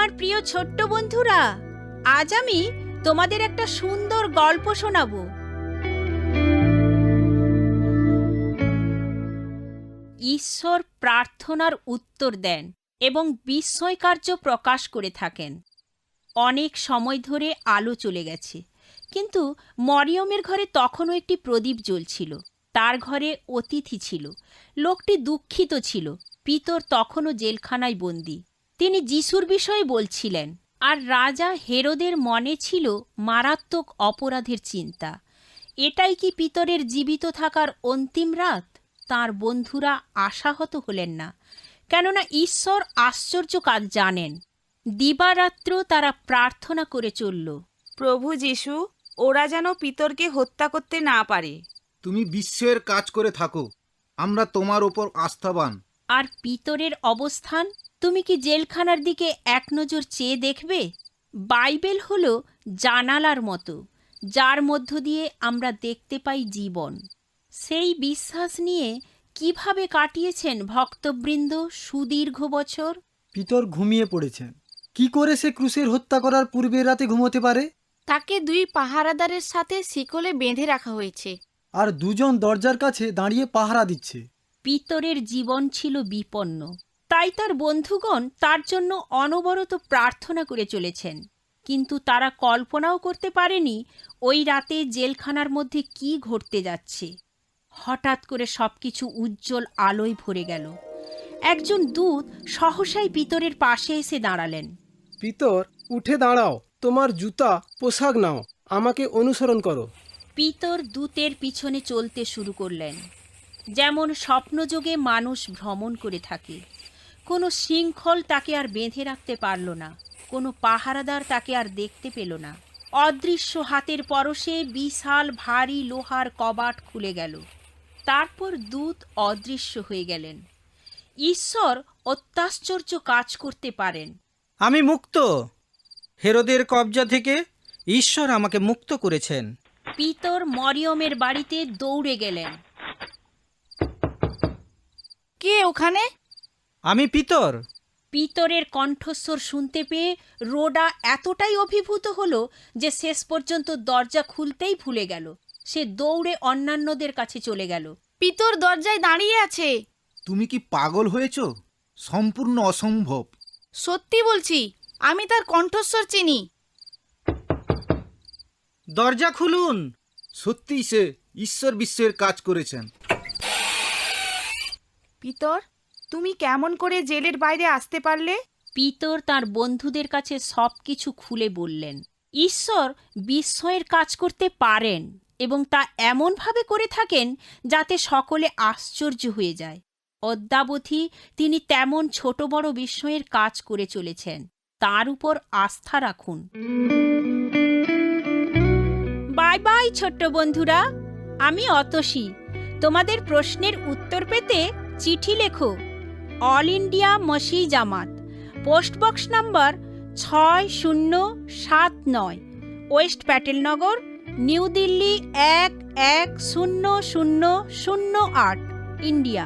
আমার প্রিয় ছোট্ট বন্ধুরা, আজ আমি তোমাদের একটা সুন্দর গল্প শোনাবো। ঈশ্বর প্রার্থনার উত্তর দেন এবং বিস্ময়কার্য প্রকাশ করে থাকেন। অনেক সময় ধরে আলো চলে গেছে, কিন্তু মরিয়মের ঘরে তখনও একটি প্রদীপ জ্বলছিল। তার ঘরে অতিথি ছিল। লোকটি দুঃখিত ছিল। পিতর তখনও জেলখানায় বন্দী। তিনি যিশুর বিষয়ে বলছিলেন, আর রাজা হেরোদের মনে ছিল মারাত্মক অপরাধের চিন্তা। এটাই কি পিতরের জীবিত থাকার অন্তিম রাত? তাঁর বন্ধুরা আশাহত হলেন না, কেননা ঈশ্বর আশ্চর্য কাজ জানেন। দিবারাত্র তারা প্রার্থনা করে চলল, প্রভু যিশু, ওরা যেন পিতরকে হত্যা করতে না পারে। তুমি বিশ্বের কাজ করে থাকো, আমরা তোমার ওপর আস্থাবান। আর পিতরের অবস্থান, তুমি কি জেলখানার দিকে এক নজর চেয়ে দেখবে? বাইবেল হলো জানালার মতো, যার মধ্য দিয়ে আমরা দেখতে পাই জীবন। সেই বিশ্বাস নিয়ে কিভাবে কাটিয়েছেন ভক্তবৃন্দ সুদীর্ঘ বছর? পিতর ঘুমিয়ে পড়েছেন। কি করে সে ক্রুশের হত্যা করার পূর্বের রাতে ঘুমোতে পারে? তাকে 2 পাহারাদারের সাথে শিকলে বেঁধে রাখা হয়েছে। আর 2 জন দরজার কাছে দাঁড়িয়ে পাহারা দিচ্ছে। পিতরের জীবন ছিল বিপন্ন, তাই তার বন্ধুগণ তার জন্য অনবরত প্রার্থনা করে চলেছেন। কিন্তু তারা কল্পনাও করতে পারেনি ওই রাতে জেলখানার মধ্যে কি ঘটতে যাচ্ছে। হঠাৎ করে সবকিছু উজ্জ্বল আলোয় ভরে গেল। একজন দূত সহসাই পিতরের পাশে এসে দাঁড়ালেন। পিতর, উঠে দাঁড়াও, তোমার জুতা পোশাক নাও, আমাকে অনুসরণ করো। পিতর দূতের পিছনে চলতে শুরু করলেন। যেমন স্বপ্নযোগে মানুষ ভ্রমণ করে থাকে। কোনো শৃঙ্খল তাকে আর বেঁধে রাখতে পারল না, কোনো পাহারাদার তাকে আর দেখতে পেল না। অদৃশ্য হাতের পরশে বিশাল ভারী লোহার কবাট খুলে গেল। তারপর দূত অদৃশ্য হয়ে গেলেন। ঈশ্বর অত্যাশ্চর্য কাজ করতে পারেন। আমি মুক্ত। হেরোদের কবজা থেকে ঈশ্বর আমাকে মুক্ত করেছেন। পিতর মরিয়মের বাড়িতে দৌড়ে গেলেন। কে ওখানে? আমি পিতর। পিতরের কণ্ঠস্বর শুনতে পেয়ে রোডা এতটাই অভিভূত হলো যে শেষ পর্যন্ত দরজা খুলতেই ভুলে গেল। সে দৌড়ে অন্যান্যদের কাছে চলে গেল। পিতর দরজায় দাঁড়িয়ে আছে। তুমি কি পাগল হয়েছ? সম্পূর্ণ অসম্ভব। সত্যি বলছি, আমি তার কণ্ঠস্বর চিনি। দরজা খুলুন। সত্যিই সে ঈশ্বর বিশ্বের কাজ করেছেন। পিতর, তুমি কেমন করে জেলের বাইরে আসতে পারলে? পিতর তার বন্ধুদের কাছে সবকিছু খুলে বললেন। ঈশ্বর বিস্ময়ের কাজ করতে পারেন এবং তা এমনভাবে করে থাকেন যাতে সকলে আশ্চর্য হয়ে যায়। অদ্যাবধি তিনি তেমন ছোট বড় বিস্ময়ের কাজ করে চলেছেন। তার উপর আস্থা রাখুন। বাই বাই ছোট্ট বন্ধুরা, আমি অতসী। তোমাদের প্রশ্নের উত্তর পেতে চিঠি লেখো। All India Masih Jamaat, post box number 6079, west Patelnagar, new Delhi 110008, India.